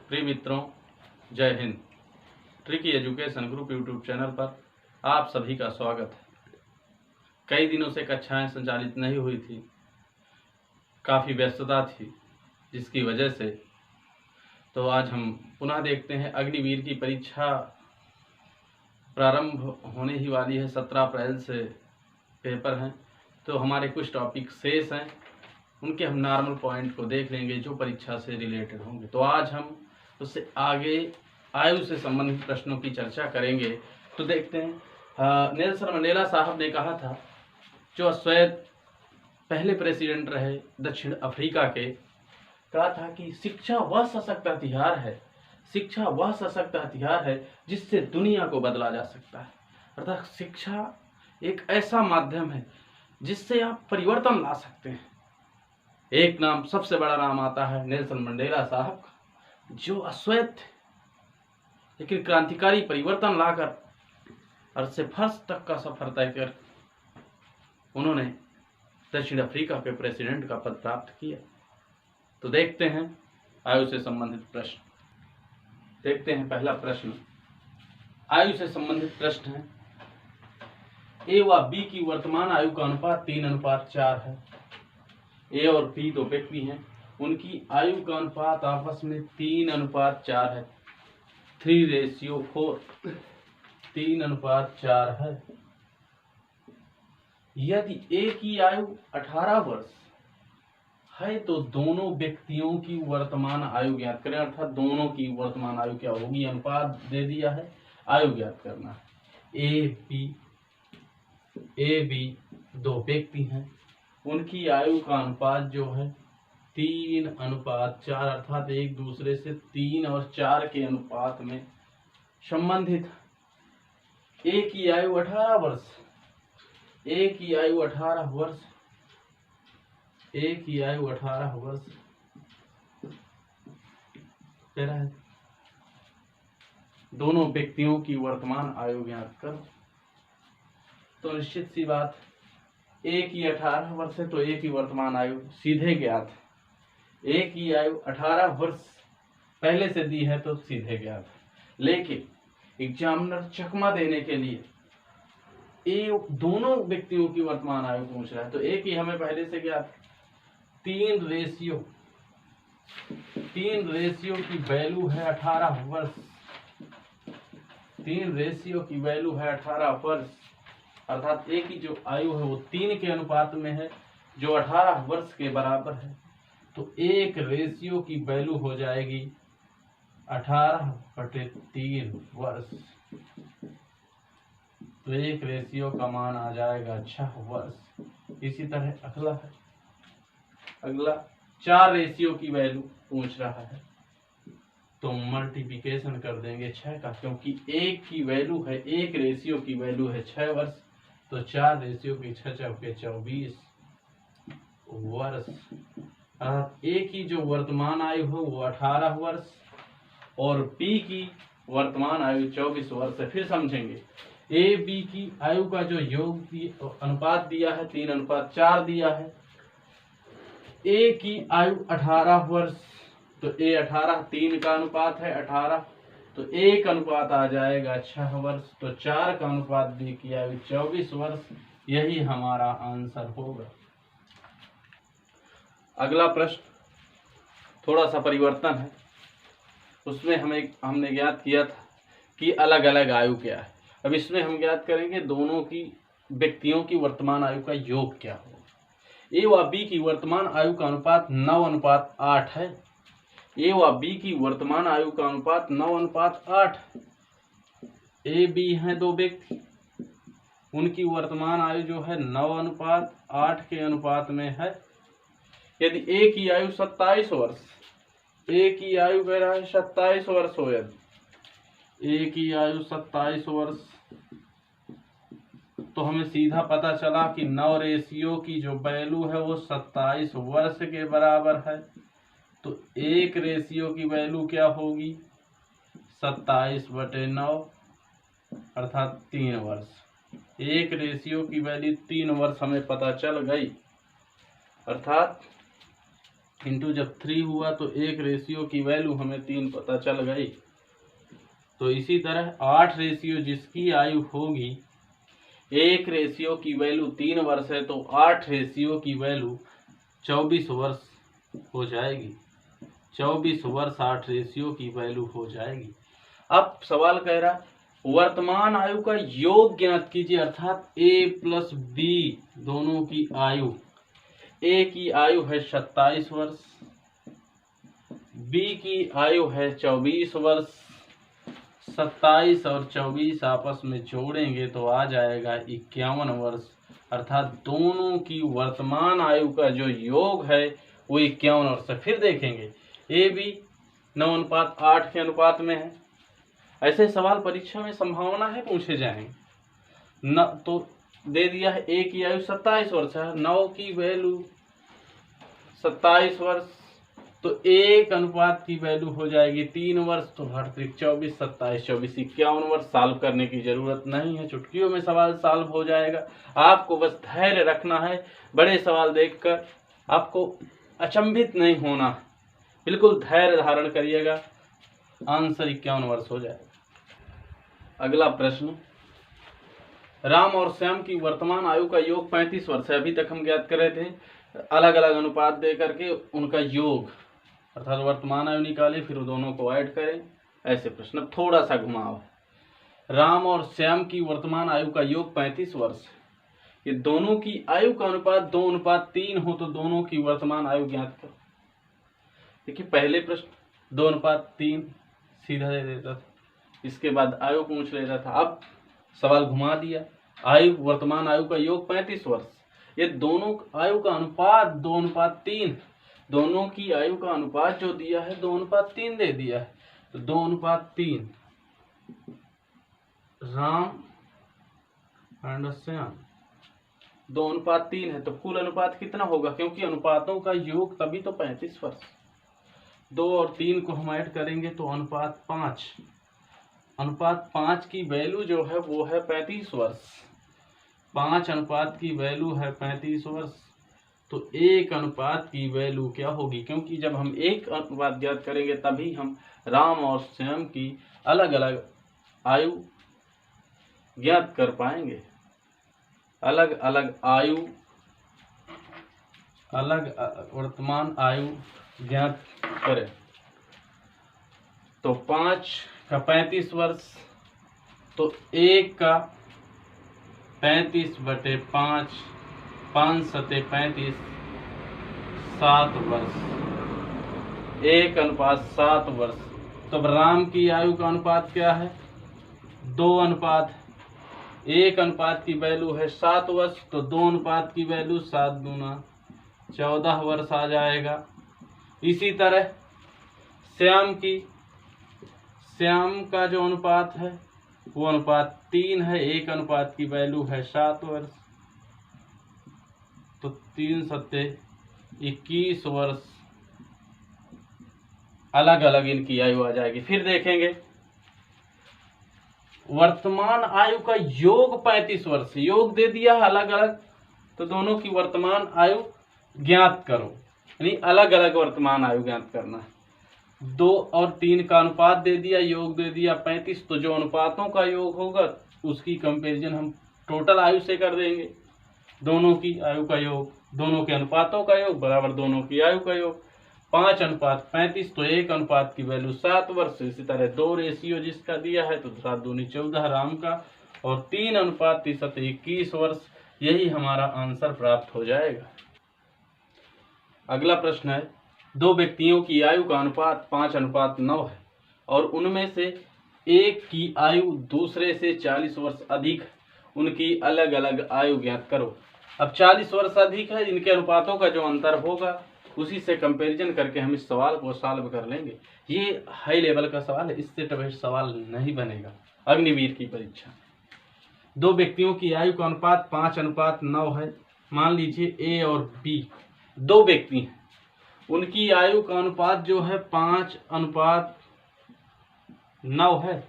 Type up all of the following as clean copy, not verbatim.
प्रिय मित्रों, जय Hind. Tricky education group YouTube channel पर आप सभी का स्वागत है। कई दिनों से कक्षाएं संचालित नहीं हुई थी, काफ़ी व्यस्तता थी, जिसकी वजह से तो आज हम पुनः देखते हैं। अग्निवीर की परीक्षा प्रारंभ होने ही वाली है, 17 अप्रैल से पेपर हैं, तो हमारे कुछ टॉपिक शेष हैं, उनके हम नॉर्मल पॉइंट को देख लेंगे जो परीक्षा से रिलेटेड होंगे। तो आज हम उससे आगे आयु से संबंधित प्रश्नों की चर्चा करेंगे। तो देखते हैं, नेल्सन मंडेला साहब ने कहा था, जो अश्वेत पहले प्रेसिडेंट रहे दक्षिण अफ्रीका के, कहा था कि शिक्षा वह सशक्त हथियार है, शिक्षा वह सशक्त हथियार है जिससे दुनिया को बदला जा सकता है। अर्थात शिक्षा एक ऐसा माध्यम है जिससे आप परिवर्तन ला सकते हैं। एक नाम, सबसे बड़ा नाम आता है नेल्सन मंडेला साहब का, जो अश्वेत थे लेकिन क्रांतिकारी परिवर्तन लाकर अर्थ से फर्श तक का सफर तय कर उन्होंने दक्षिण अफ्रीका के प्रेसिडेंट का पद प्राप्त किया। तो देखते हैं आयु से संबंधित प्रश्न। देखते हैं पहला प्रश्न, आयु से संबंधित प्रश्न है। ए व बी की वर्तमान आयु का अनुपात 3:4 है। ए और बी दो व्यक्ति हैं, उनकी आयु का अनुपात आपस में 3:4 है, 3:4, 3:4 है। यदि ए की आयु 18 वर्ष है तो दोनों व्यक्तियों की वर्तमान आयु ज्ञात करें। अर्थात दोनों की वर्तमान आयु क्या होगी, अनुपात दे दिया है, आयु ज्ञात करना है। ए बी दो व्यक्ति हैं, उनकी आयु का अनुपात जो है 3:4, अर्थात एक दूसरे से 3 और 4 के अनुपात में संबंधित। ए की आयु 18 वर्ष, ए की आयु 18 वर्ष, ए की आयु 18 वर्ष तेरा है। दोनों व्यक्तियों की वर्तमान आयु ज्ञात करो। तो निश्चित सी बात, ए की 18 वर्ष है तो ए की वर्तमान आयु सीधे ज्ञात है। ए की आयु 18 वर्ष पहले से दी है तो सीधे ज्ञात है, लेकिन एग्जामिनर चकमा देने के लिए ए दोनों व्यक्तियों की वर्तमान आयु पूछ रहा है। तो ए की हमें पहले से ज्ञात, 3 रेशियो की वैल्यू है 18 वर्ष, 3 रेशियो की वैल्यू है 18 वर्ष, अर्थात ए की जो आयु है वो 3 के अनुपात में है, जो 18 वर्ष के बराबर है। तो 1 रेशियो की वैल्यू हो जाएगी 18/3 वर्ष। तो 1 रेशियो का मान आ जाएगा 6 वर्ष। इसी तरह अगला 4 रेशियो की वैल्यू पूछ रहा है, तो मल्टीप्लिकेशन कर देंगे 6 का, क्योंकि 1 की वैल्यू है, 1 रेशियो की वैल्यू है 6 वर्ष, तो 4 रेशियो की 6 चौके 24 वर्ष। ए की जो वर्तमान आयु है वो 18 वर्ष और बी की वर्तमान आयु 24 वर्ष है। फिर समझेंगे, ए बी की आयु का जो अनुपात दिया है 3:4 दिया है। ए की आयु 18 वर्ष, तो ए 18, 3 का अनुपात है 18, तो 1 अनुपात आ जाएगा 6 वर्ष, तो 4 का अनुपात बी की आयु 24 वर्ष। यही हमारा आंसर होगा। अगला प्रश्न थोड़ा सा परिवर्तन है, उसमें हमने ज्ञात किया था कि अलग अलग आयु क्या है। अब इसमें हम ज्ञात करेंगे दोनों की व्यक्तियों की वर्तमान आयु का योग क्या होगा। ए व बी की वर्तमान आयु का अनुपात 9:8 है। ए व बी की वर्तमान आयु का अनुपात 9:8। ए बी हैं दो व्यक्ति, उनकी वर्तमान आयु जो है 9:8 के अनुपात में है। यदि ए की आयु 27 वर्ष, ए की आयु कह रहा है 27 वर्ष हो, यदि ए की आयु 27 वर्ष, तो हमें सीधा पता चला कि 9 रेशियो की जो वैल्यू है वो 27 वर्ष के बराबर है। तो 1 रेशियो की वैल्यू क्या होगी, 27/9, अर्थात 3 वर्ष। 1 रेशियो की वैल्यू 3 वर्ष हमें पता चल गई, अर्थात इंटू जब 3 हुआ तो 1 रेशियो की वैल्यू हमें 3 पता चल गई। तो इसी तरह 8 रेशियो जिसकी आयु होगी, 1 रेशियो की वैल्यू 3 वर्ष है तो 8 रेशियो की वैल्यू 24 वर्ष हो जाएगी। 24 वर्ष 8 रेशियो की वैल्यू हो जाएगी। अब सवाल कह रहा वर्तमान आयु का योग ज्ञात कीजिए, अर्थात a प्लस बी दोनों की आयु। a की आयु है 27 वर्ष, b की आयु है 24 वर्ष। 27 और 24 आपस में जोड़ेंगे तो आ जाएगा 51 वर्ष, अर्थात दोनों की वर्तमान आयु का जो योग है वो 51 वर्ष है। फिर देखेंगे ए बी 9:8 के अनुपात में है। ऐसे सवाल परीक्षा में संभावना है पूछे जाएंगे। न तो दे दिया है ए की आयु 27 वर्ष है, 9 की वैल्यू 27 वर्ष, तो 1 अनुपात की वैल्यू हो जाएगी 3 वर्ष, तो 8 24 27 24 51 वर्ष। सॉल्व करने की जरूरत नहीं है, चुटकियों में सवाल सॉल्व हो जाएगा। आपको बस धैर्य रखना है, बड़े सवाल देखकर आपको अचंभित नहीं होना, बिल्कुल धैर्य धारण करिएगा, आंसर 51 वर्ष हो जाएगा। अगला प्रश्न, राम और श्याम की वर्तमान आयु का योग 35 वर्ष है। अभी तक हम ज्ञात कर रहे थे अलग अलग अनुपात दे करके उनका योग, अर्थात वर्तमान आयु निकाले फिर दोनों को ऐड करें। ऐसे प्रश्न थोड़ा सा घुमाव है। राम और श्याम की वर्तमान आयु का योग 35 वर्ष है। ये दोनों की आयु का अनुपात 2:3 हो तो दोनों की वर्तमान आयु ज्ञात करो। देखिए पहले प्रश्न 2:3 सीधा दे देता था, इसके बाद आयु पूछ लेता था। अब सवाल घुमा दिया, आयु वर्तमान आयु का योग 35 वर्ष, ये दोनों आयु का अनुपात 2:3, दोनों की आयु का अनुपात जो दिया है 2:3 दे दिया है, तो 2:3 राम एंड श्याम 2:3 है, तो कुल अनुपात कितना होगा, क्योंकि अनुपातों का योग तभी तो 35 वर्ष। 2 और 3 को हम ऐड करेंगे तो अनुपात 5, अनुपात 5 की वैल्यू जो है वो है 35 वर्ष। 5 अनुपात की वैल्यू है 35 वर्ष, तो 1 अनुपात की वैल्यू क्या होगी, क्योंकि जब हम 1 अनुपात ज्ञात करेंगे तभी हम राम और श्याम की अलग अलग आयु ज्ञात कर पाएंगे। अलग अलग आयु, अलग वर्तमान आयु ज्ञात करें तो 5 का 35 वर्ष, तो 1 का 35/5, 5 सते 35, 7 वर्ष, 1 अनुपात 7 वर्ष। तो राम की आयु का अनुपात क्या है, 2 अनुपात, 1 अनुपात की वैल्यू है 7 वर्ष, तो 2 अनुपात की वैल्यू 7 दूना 14 वर्ष आ जाएगा। इसी तरह श्याम का जो अनुपात है वो अनुपात 3 है, 1 अनुपात की वैल्यू है 7 वर्ष, तो 3 सत्ते 21 वर्ष, अलग अलग इनकी आयु आ जाएगी। फिर देखेंगे वर्तमान आयु का योग 35 वर्ष, योग दे दिया अलग अलग, तो दोनों की वर्तमान आयु ज्ञात करो, यानी अलग अलग वर्तमान आयु ज्ञात करना है। 2 और 3 का अनुपात दे दिया, योग दे दिया 35, तो जो अनुपातों का योग होगा उसकी कंपैरिजन हम टोटल आयु से कर देंगे। दोनों की आयु का योग, दोनों के अनुपातों का योग बराबर दोनों की आयु का योग। 5 अनुपात 35, तो 1 अनुपात की वैल्यू 7 वर्ष। इसी तरह 2 रेशियो जिसका दिया है तो 7 दूनी 14 राम का, और 3 अनुपात 3 सते 21 वर्ष। यही हमारा आंसर प्राप्त हो जाएगा। अगला प्रश्न है, 2 व्यक्तियों की आयु का अनुपात 5:9 है और उनमें से एक की आयु दूसरे से 40 वर्ष अधिक है, उनकी अलग अलग आयु ज्ञात करो। अब 40 वर्ष अधिक है, इनके अनुपातों का जो अंतर होगा उसी से कंपैरिजन करके हम इस सवाल को सॉल्व कर लेंगे। ये हाई लेवल का सवाल है, इससे टफ सवाल नहीं बनेगा अग्निवीर की परीक्षा। 2 व्यक्तियों की आयु का अनुपात 5:9 है। मान लीजिए ए और बी 2 व्यक्ति हैं, उनकी आयु का अनुपात जो है 5:9 है।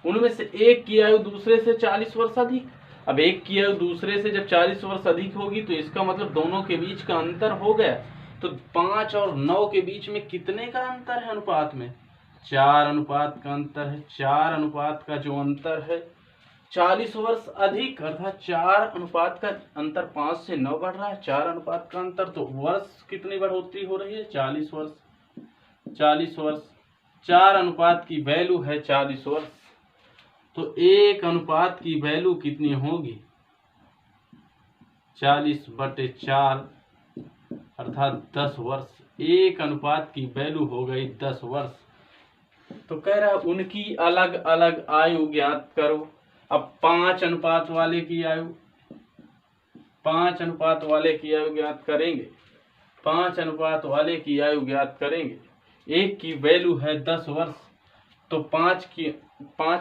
उनमें से एक की आयु दूसरे से 40 वर्ष अधिक। अब एक की आयु दूसरे से जब 40 वर्ष अधिक होगी तो इसका मतलब दोनों के बीच का अंतर हो गया, तो 5 और 9 के बीच में कितने का अंतर है अनुपात में? 4 अनुपात का अंतर है। 4 अनुपात का जो अंतर है 40 वर्ष अधिक, अर्थात 4 अनुपात का अंतर 5 से 9 बढ़ रहा है। 4 अनुपात का अंतर, तो वर्ष कितनी बढ़ोतरी हो रही है? 40 वर्ष। 40 वर्ष, 4 अनुपात की वैल्यू है 40 वर्ष, तो 1 अनुपात की वैल्यू कितनी होगी? 40/4 अर्थात 10 वर्ष। 1 अनुपात की वैल्यू हो गई 10 वर्ष। तो कह रहा है उनकी अलग अलग आयु ज्ञात करो। अब 5 अनुपात वाले की आयु, 5 अनुपात वाले की आयु ज्ञात करेंगे। 5 अनुपात वाले की आयु ज्ञात करेंगे। एक की वैल्यू है 10 वर्ष, तो 5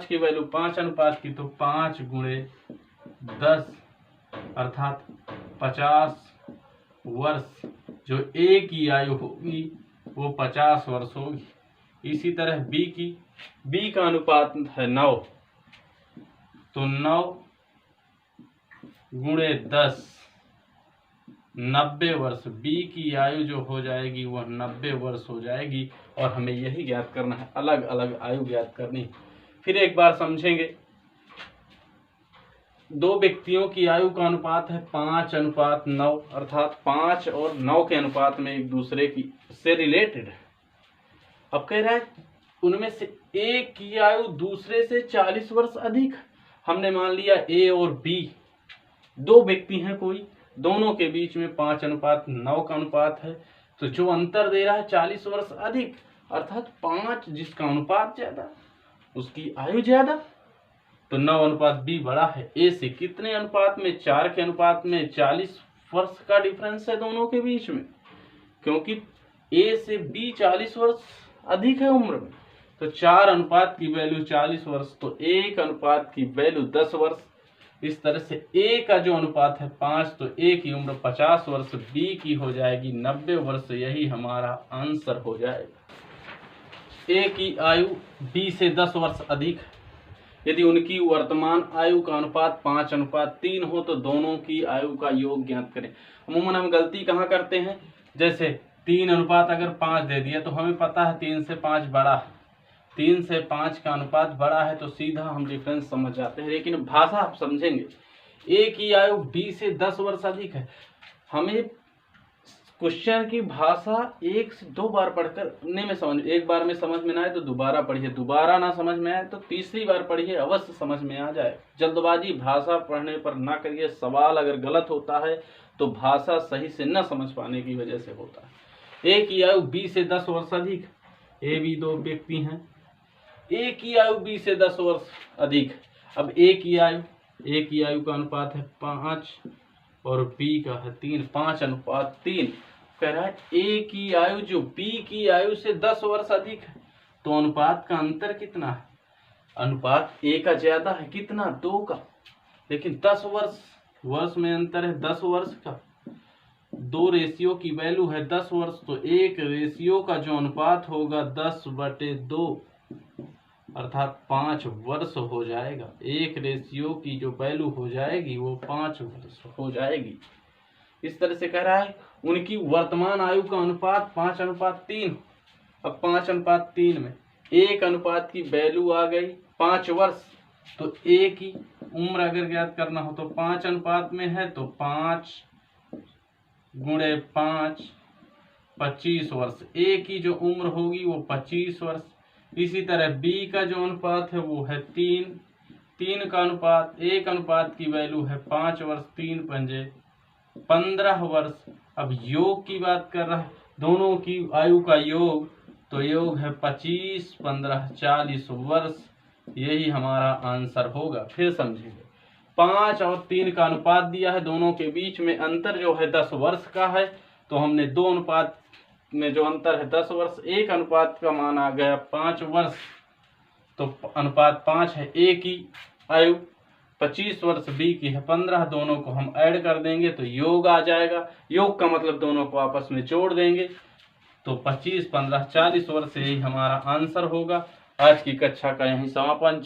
की वैल्यू 5 अनुपात की, तो 5 × 10 अर्थात 50 वर्ष। जो ए की आयु होगी वो 50 वर्ष होगी। इसी तरह बी का अनुपात है 9, तो 9 × 10 90 वर्ष। बी की आयु जो हो जाएगी वह 90 वर्ष हो जाएगी। और हमें यही ज्ञात करना है, अलग अलग आयु ज्ञात करनी। फिर एक बार समझेंगे। 2 व्यक्तियों की आयु का अनुपात है 5:9, अर्थात 5 और 9 के अनुपात में एक दूसरे की से रिलेटेड है। अब कह रहा है उनमें से एक की आयु दूसरे से 40 वर्ष अधिक। हमने मान लिया ए और बी 2 व्यक्ति हैं कोई, दोनों के बीच में 5:9 का अनुपात है, तो जो अंतर दे रहा है 40 वर्ष अधिक, अर्थात 5 जिसका अनुपात ज्यादा उसकी आयु ज्यादा। तो 9:B बड़ा है ए से। कितने अनुपात में? 4 के अनुपात में। 40 वर्ष का डिफरेंस है दोनों के बीच में, क्योंकि ए से बी 40 वर्ष अधिक है उम्र में। तो 4 अनुपात की वैल्यू 40 वर्ष, तो 1 अनुपात की वैल्यू 10 वर्ष। इस तरह से ए का जो अनुपात है 5, तो ए की उम्र 50 वर्ष, बी की हो जाएगी 90 वर्ष। यही हमारा आंसर हो जाएगा। ए की आयु बी से 10 वर्ष अधिक है। यदि उनकी वर्तमान आयु का अनुपात 5:3 हो तो दोनों की आयु का योग ज्ञात करें। अमूमन हम गलती कहाँ करते हैं? जैसे 3 अनुपात अगर 5 दे दिया तो हमें पता है 3 से 5 बड़ा है, 3 से 5 का अनुपात बड़ा है, तो सीधा हम डिफरेंस समझ जाते हैं। लेकिन भाषा आप समझेंगे, ए की आयु बी से 10 वर्ष अधिक है। हमें क्वेश्चन की भाषा 1 से 2 बार पढ़कर में समझ, एक बार में समझ में ना आए तो दोबारा पढ़िए, दोबारा ना समझ में आए तो तीसरी बार पढ़िए, अवश्य समझ में आ जाए। जल्दबाजी भाषा पढ़ने पर ना करिए। सवाल अगर गलत होता है तो भाषा सही से न समझ पाने की वजह से होता है। ए की आयु बी से 10 वर्ष अधिक। ए बी 2 व्यक्ति हैं। ए की आयु बी से 10 वर्ष अधिक। अब ए की आयु का अनुपात है 5 और बी का है 3, 5:3। कह रहा है ए की आयु जो बी की आयु से 10 वर्ष अधिक है, तो अनुपात का अंतर कितना है? अनुपात ए का ज्यादा है, कितना? 2 का, लेकिन 10 वर्ष में अंतर है 10 वर्ष का। 2 रेशियो की वैल्यू है 10 वर्ष, तो 1 रेशियो का जो अनुपात होगा 10/2 अर्थात 5 वर्ष हो जाएगा। 1 रेशियो की जो वैल्यू हो जाएगी वो 5 वर्ष हो जाएगी। इस तरह से कह रहा है उनकी वर्तमान आयु का अनुपात 5:3। अब 5:3 में 1 अनुपात की वैल्यू आ गई 5 वर्ष, तो ए की उम्र अगर ज्ञात करना हो तो 5 अनुपात में है, तो 5 × 5 25 वर्ष। ए की जो उम्र होगी वो 25 वर्ष। इसी तरह बी का जो अनुपात है वो है 3 का अनुपात, 1 अनुपात की वैल्यू है 5 वर्ष, 3 पंजे 15 वर्ष। अब योग की बात कर रहा है, दोनों की आयु का योग, तो योग है 25, 15, 40 वर्ष। यही हमारा आंसर होगा। फिर समझेंगे, 5 और 3 का अनुपात दिया है, दोनों के बीच में अंतर जो है 10 वर्ष का है, तो हमने 2 अनुपात में जो अंतर है 10 वर्ष, 1 अनुपात का मान आ गया 5 वर्ष, तो अनुपात 5 है। ए की आयु 25 वर्ष, बी की है 15, दोनों को हम ऐड कर देंगे तो योग आ जाएगा। योग का मतलब दोनों को आपस में जोड़ देंगे, तो 25, 15, 40 वर्ष यही हमारा आंसर होगा। आज की कक्षा का यही समापन।